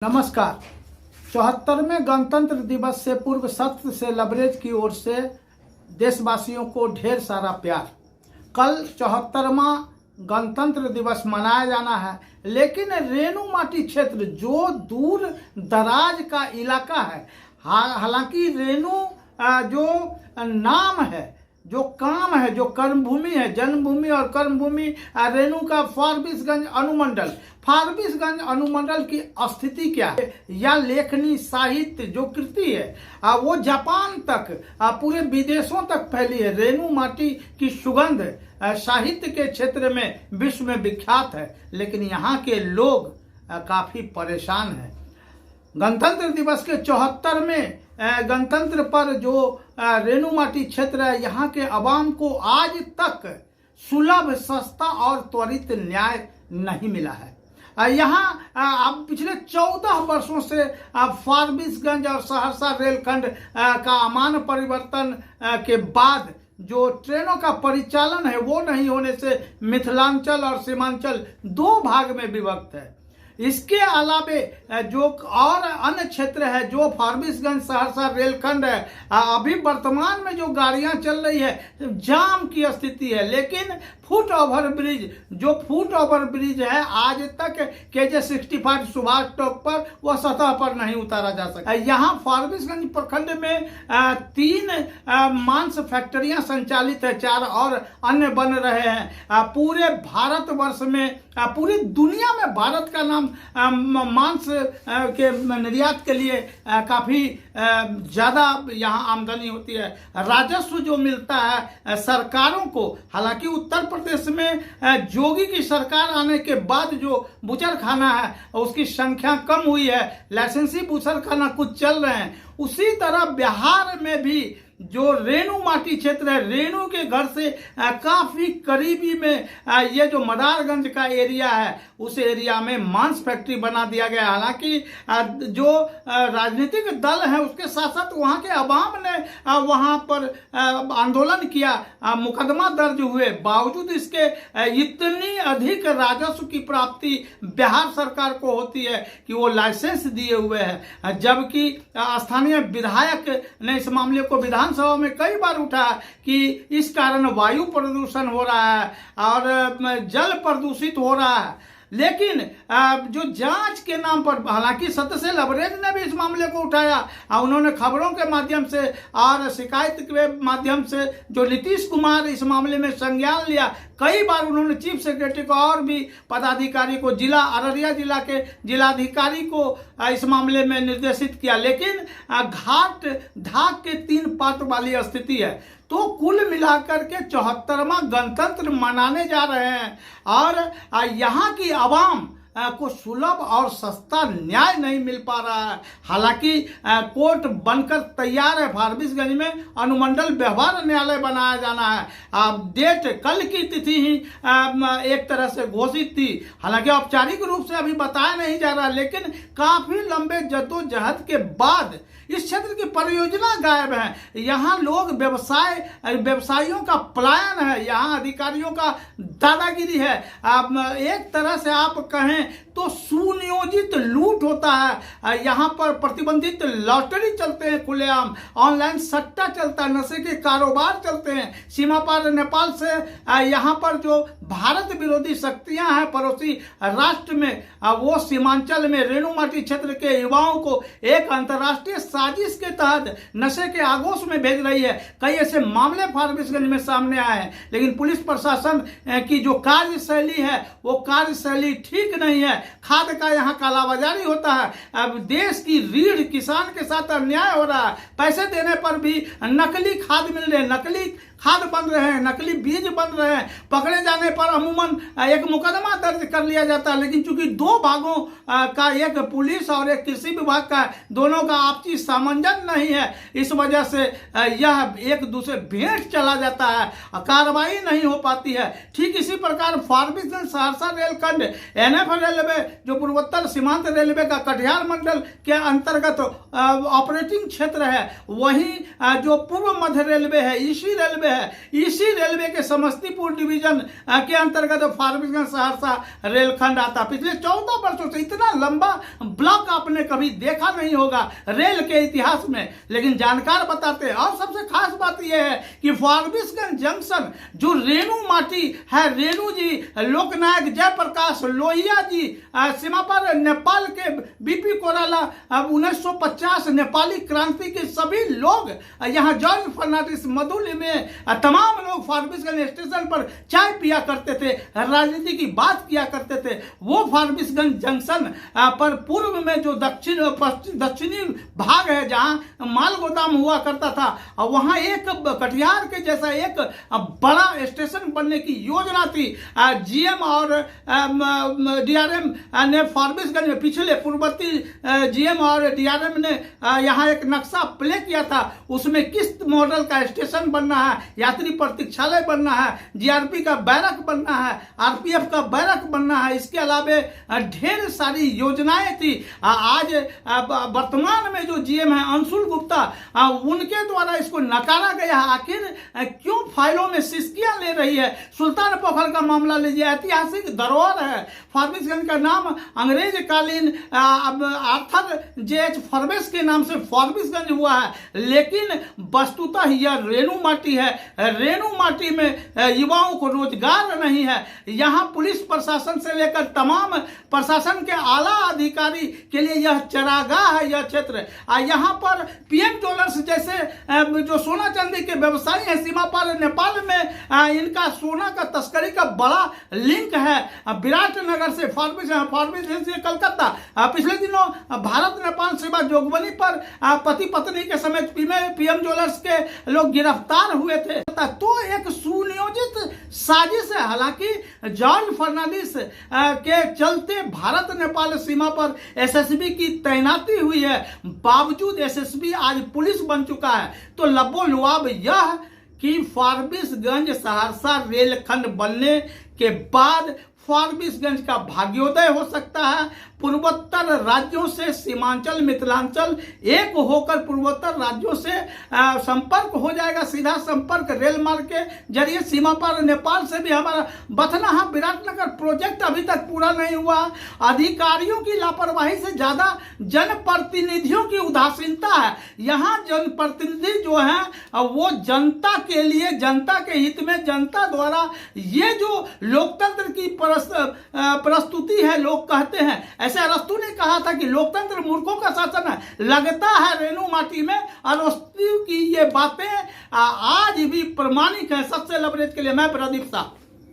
नमस्कार। 74वें गणतंत्र दिवस से पूर्व सत्र से लबरेज की ओर से देशवासियों को ढेर सारा प्यार। कल 74वां गणतंत्र दिवस मनाया जाना है, लेकिन रेणु माटी क्षेत्र जो दूर दराज का इलाका है, हालांकि रेणु जो नाम है, जो काम है, जो कर्मभूमि है, जन्मभूमि और कर्मभूमि रेणु का फारबिसगंज अनुमंडल की स्थिति क्या है, या लेखनी साहित्य जो कृति है वो जापान तक, पूरे विदेशों तक फैली है। रेणु माटी की सुगंध साहित्य के क्षेत्र में विश्व में विख्यात है, लेकिन यहाँ के लोग काफी परेशान हैं। गणतंत्र दिवस के 74वें गणतंत्र पर जो रेणु माटी क्षेत्र है, यहाँ के अवाम को आज तक सुलभ, सस्ता और त्वरित न्याय नहीं मिला है। यहाँ अब पिछले 14 वर्षों से फारबिसगंज और सहरसा रेलखंड का अमान परिवर्तन के बाद जो ट्रेनों का परिचालन है वो नहीं होने से मिथिलांचल और सीमांचल दो भाग में विभक्त है। इसके अलावे जो और अन्य क्षेत्र है, जो फारबिसगंज सहरसा रेलखंड है, अभी वर्तमान में जो गाड़ियां चल रही है जाम की स्थिति है, लेकिन फुट ओवर ब्रिज है आज तक KJ 65 सुभाष चौक पर वह सतह पर नहीं उतारा जा सका। यहाँ फारबिसगंज प्रखंड में 3 मांस फैक्ट्रियां संचालित है, 4 और अन्य बन रहे हैं। पूरे भारतवर्ष में, पूरी दुनिया में भारत का नाम मांस के निर्यात के लिए काफी ज्यादा यहाँ आमदनी होती है। राजस्व जो मिलता है सरकारों को, हालांकि उत्तर प्रदेश में जोगी की सरकार आने के बाद जो बुचर खाना है उसकी संख्या कम हुई है, लाइसेंसी बुचर खाना कुछ चल रहे हैं। उसी तरह बिहार में भी जो रेणु माटी क्षेत्र है, रेणु के घर से काफी करीबी में ये जो मदारगंज का एरिया है, उस एरिया में मांस फैक्ट्री बना दिया गया। हालांकि जो राजनीतिक दल है उसके साथ साथ वहां के अवाम ने वहां पर आंदोलन किया, मुकदमा दर्ज हुए, बावजूद इसके इतनी अधिक राजस्व की प्राप्ति बिहार सरकार को होती है कि वो लाइसेंस दिए हुए है, जबकि स्थानीय विधायक ने इस मामले को विधानसभा में कई बार उठा कि इस कारण वायु प्रदूषण हो रहा है और जल प्रदूषित हो रहा है। लेकिन जो जांच के नाम पर, हालांकि सत्य से लबरेज ने भी इस मामले को उठाया, उन्होंने खबरों के माध्यम से और शिकायत के माध्यम से जो नीतीश कुमार इस मामले में संज्ञान लिया, कई बार उन्होंने चीफ सेक्रेटरी को और भी पदाधिकारी को, अररिया जिला के जिलाधिकारी को इस मामले में निर्देशित किया, लेकिन घाट धाक के 3 पात वाली स्थिति है। तो कुल मिलाकर के 74वां गणतंत्र मनाने जा रहे हैं और यहाँ की आवाम को सुलभ और सस्ता न्याय नहीं मिल पा रहा है। हालांकि कोर्ट बनकर तैयार है, फारबिसगंज में अनुमंडल व्यवहार न्यायालय बनाया जाना है। डेट कल की तिथि ही एक तरह से घोषित थी, हालांकि औपचारिक रूप से अभी बताया नहीं जा रहा, लेकिन काफी लंबे जद्दोजहद के बाद इस क्षेत्र की परियोजना गायब है। यहाँ लोग व्यवसायियों का पलायन है, यहाँ अधिकारियों का दादागिरी है। एक तरह से आप कहें तो सुनियोजित लूट होता है। यहाँ पर प्रतिबंधित लॉटरी चलते हैं खुलेआम, ऑनलाइन सट्टा चलता है, नशे के कारोबार चलते हैं। सीमा पार नेपाल से यहाँ पर जो भारत विरोधी शक्तियां हैं पड़ोसी राष्ट्र में, वो सीमांचल में रेणु माटी क्षेत्र के युवाओं को एक अंतर्राष्ट्रीय साजिश के तहत नशे के आगोश में भेज रही है। कई ऐसे मामले फारबिसगंज में सामने आए हैं, लेकिन पुलिस प्रशासन की जो कार्यशैली है वो कार्यशैली ठीक नहीं है। खाद का यहाँ कालाबाजारी होता है। अब देश की रीढ़ किसान के साथ अन्याय हो रहा है। पैसे देने पर भी नकली खाद मिल रहे हैं, नकली खाद बन रहे हैं, नकली बीज बन रहे हैं। पकड़े जाने पर अमूमन एक मुकदमा दर्ज कर लिया जाता है, लेकिन चूंकि 2 भागों का, एक पुलिस और एक कृषि विभाग का, दोनों का आपसी सामंजस्य नहीं है, इस वजह से यह एक दूसरे भेंट चला जाता है, कार्रवाई नहीं हो पाती है। ठीक इसी प्रकार फारबिसगंज सहरसा रेलखंड NF रेलवे जो पूर्वोत्तर सीमांत रेलवे का कटिहार मंडल के अंतर्गत ऑपरेटिंग क्षेत्र है, वहीं जो पूर्व मध्य रेलवे है, इसी रेलवे रेलवे है, इसी रेलवे के समस्तीपुर डिवीजन के अंतर्गत फारबिसगंज सहरसा रेलखंड आता। पिछले 14 वर्षों से इतना लंबा ब्लॉक आपने कभी देखा नहीं होगा रेल के इतिहास में, लेकिन जानकार बताते हैं। और सबसे खास बात यह है कि फारबिसगंज जंक्शन जो रेणु माटी है, रेणु जी, लोकनायक जयप्रकाश लोहिया जी, सीमा पर नेपाल के बीपी कोराला, 1950 नेपाली क्रांति के सभी लोग यहाँ, जॉर्ज फर्नांडिस, मधुली में तमाम लोग फारबिसगंज स्टेशन पर चाय पिया करते थे, राजनीति की बात किया करते थे। वो फारबिसगंज जंक्शन पर पूर्व में जो दक्षिणी भाग है जहां माल गोदाम हुआ करता था, वहां एक कटिहार के जैसा एक बड़ा स्टेशन बनने की योजना थी। जीएम और डीआरएम ने फारबिसगंज में, पिछले पूर्ववर्ती जीएम और डीआरएम ने यहां एक नक्शा प्ले किया था। उसमें किस मॉडल का स्टेशन बनना है, यात्री प्रतीक्षालय बनना है, जीआरपी का बैरक बनना है, आरपीएफ का बैरक बनना है, इसके अलावे ढेर सारी योजनाएं थी। आज वर्तमान में जो जीएम है अंशुल गुप्ता, उनके द्वारा इसको नकारा गया। आखिर क्यों फाइलों में सिसकियां ले रही है? सुल्तान पोखर का मामला लीजिए, ऐतिहासिक धरोहर है। फारबिसगंज का नाम अंग्रेज कालीन आर्थर जे.एच. फर्बेस के नाम से फारबिसगंज हुआ है, लेकिन वस्तुतः यह रेणु माटी है। रेणु माटी में युवाओं को रोजगार नहीं है। यहाँ पुलिस प्रशासन से लेकर तमाम प्रशासन के आला अधिकारी के लिए यह चरागाह है यह क्षेत्र। यहाँ पर पीएम ज्वेलर्स जैसे जो सोना चांदी के व्यवसायी हैं, सीमा पर नेपाल में इनका सोना का तस्करी का बड़ा लिंक है। विराटनगर से फारबिसगंज से कलकत्ता, पिछले दिनों भारत नेपाल सीमा जोगबनी पर पति पत्नी के समेत पीएम ज्वेलर्स के लोग गिरफ्तार हुए थे। तो एक सुनियोजित साजिश है। हालांकि जॉर्ज फर्नांडिस के चलते भारत नेपाल सीमा पर एसएसबी की तैनाती हुई है, बावजूद एसएसबी आज पुलिस बन चुका है। तो लबोलुआब यह कि फारबिसगंज सहरसा रेलखंड बनने के बाद फारबिसगंज का भाग्योदय हो सकता है। पूर्वोत्तर राज्यों से सीमांचल मिथिलांचल एक होकर पूर्वोत्तर राज्यों से संपर्क हो जाएगा, सीधा संपर्क रेल मार्ग के जरिए। सीमा पर नेपाल से भी हमारा बथनाहा विराटनगर प्रोजेक्ट अभी तक पूरा नहीं हुआ। अधिकारियों की लापरवाही से ज्यादा जनप्रतिनिधियों की उदासीनता है। यहाँ जनप्रतिनिधि जो है वो जनता के लिए, जनता के हित में, जनता द्वारा ये जो लोकतंत्र की प्रस्तुति है, लोग कहते हैं। ऐसे अरस्तु ने कहा था कि लोकतंत्र मूर्खों का शासन है। लगता है रेणु माटी में अरस्तु की ये बातें आज भी प्रमाणिक है। सच से लबरेज के लिए मैं प्रदीप साहब।